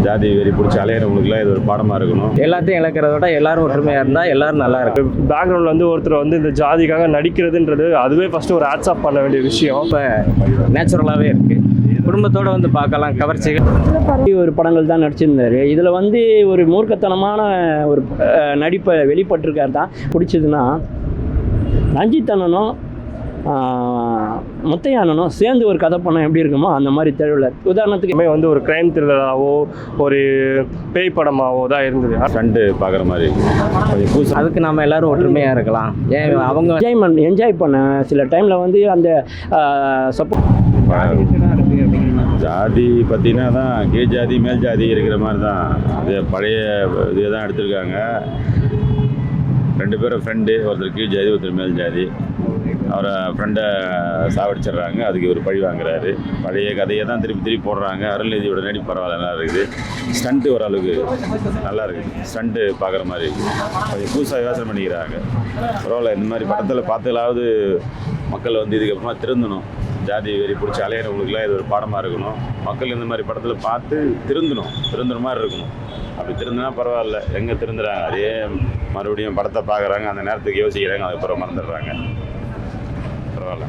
ஜாதி வெறி பிடிச்சி அலையிறவங்களுக்குலாம் இது ஒரு பாடமாக இருக்கணும். எல்லாத்தையும் இழக்கிறத விட எல்லாரும் ஒற்றுமையாக இருந்தால் எல்லாரும் நல்லா இருக்கும். பேக்ரவுண்டில் வந்து ஒருத்தர் வந்து இந்த ஜாதிக்காக நடிக்கிறதுன்றது அதுவே ஃபஸ்ட்டு ஒரு ஹேட்ஸ் ஆஃப் பண்ண வேண்டிய விஷயம். இப்போ நேச்சுரலாகவே இருக்குது. குடும்பத்தோடு வந்து பார்க்கலாம். கவர்ச்சிகள் ஒரு படங்கள் தான் நடிச்சிருந்தார். இதில் வந்து ஒரு மூர்க்கத்தனமான ஒரு நடிப்பை வெளிப்பட்டிருக்காரு தான். பிடிச்சதுன்னா ரஞ்சித் அண்ணனும் முத்தையா அண்ணனும் சேர்ந்து ஒரு கதை பண்ணால் எப்படி இருக்குமோ அந்த மாதிரி தெளிவில். உதாரணத்துக்கு வந்து ஒரு கிரைம் த்ரில்லராகவோ ஒரு பேய் படமாகவோ தான் இருந்தது. ஸ்டண்ட்டு பார்க்குற மாதிரி கொஞ்சம் அதுக்கு நம்ம எல்லாரும் ஒற்றுமையாக இருக்கலாம். ஏன் அவங்க என்ஜாய் பண்ண சில டைமில் வந்து அந்த ஜாதி பார்த்தீங்கன்னா தான் கீழ் ஜாதி மேல் ஜாதி இருக்கிற மாதிரி தான். அது பழைய இதை தான் எடுத்திருக்காங்க. 2 பேரும் ஃப்ரெண்டு, ஒருத்தர் கீழ் ஜாதி ஒருத்தர் மேல் ஜாதி. அவரை ஃப்ரெண்டை சாவடிச்சிடுறாங்க. அதுக்கு ஒரு பழி வாங்குறாரு. பழைய கதையை தான் திருப்பி போடுறாங்க. அருள்நிதியோட நடிப்பு பரவாயில்ல, நல்லா இருக்குது. ஸ்டண்ட்டு ஓரளவுக்கு நல்லா இருக்குது. ஸ்டண்ட்டு பார்க்குற மாதிரி கொஞ்சம் புதுசாக யோசனை பண்ணிக்கிறாங்க. பரவாயில்ல, இந்த மாதிரி படத்தில் பார்த்துலாவது மக்கள் வந்து இதுக்கப்புறமா திருந்தணும். ஜாதி வெறி பிடிச்சி அலையிறவங்களுக்குலாம் இது ஒரு பாடமாக இருக்கணும். மக்கள் இந்த மாதிரி படத்தில் பார்த்து திருந்துற மாதிரி இருக்கணும். அப்படி திருந்தினா பரவாயில்ல. எங்கே திருந்துறாங்க, அதே மறுபடியும் படத்தை பார்க்குறாங்க, அந்த நேரத்துக்கு யோசிக்கிறாங்க, அதுக்கப்புறம் மறந்துடுறாங்க. பரவாயில்ல.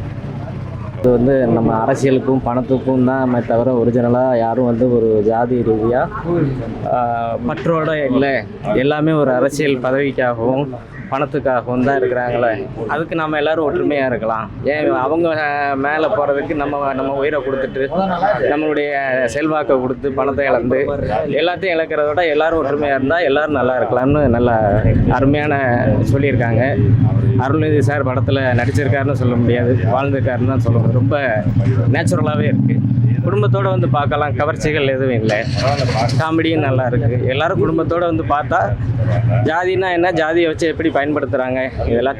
இது வந்து நம்ம அரசியலுக்கும் பணத்துக்கும் தான் தவிர ஒரிஜினலாக யாரும் வந்து ஒரு ஜாதி ரீதியாக பற்றோட இல்லை. எல்லாமே ஒரு அரசியல் பதவிக்காகவும் பணத்துக்காகவும் தான் இருக்கிறாங்களே. அதுக்கு நம்ம எல்லோரும் ஒற்றுமையாக இருக்கலாம். ஏன் அவங்க மேலே போகிறதுக்கு நம்ம உயிரை கொடுத்துட்டு நம்மளுடைய செல்வாக்கை கொடுத்து பணத்தை இழந்து எல்லாத்தையும் இழக்கிறத விட எல்லோரும் ஒற்றுமையாக இருந்தால் எல்லோரும் நல்லா இருக்கலாம்னு நல்லா அருமையான சொல்லியிருக்காங்க. அருள்நிதி சார் படத்தில் நடிச்சிருக்காருன்னு சொல்ல முடியாது, வாழ்ந்திருக்காருன்னு தான் சொல்லணும். ரொம்ப நேச்சுரலாகவே இருக்குது. குடும்பத்தோடு வந்து பார்க்கலாம். கவர்ச்சிகள் எதுவும் இல்லை. காமெடியும் நல்லா இருக்குது. எல்லோரும் குடும்பத்தோடு வந்து பார்த்தா ஜாதினா என்ன, ஜாதியை வச்சு எப்படி பயன்படுத்துகிறாங்க இதெல்லாம்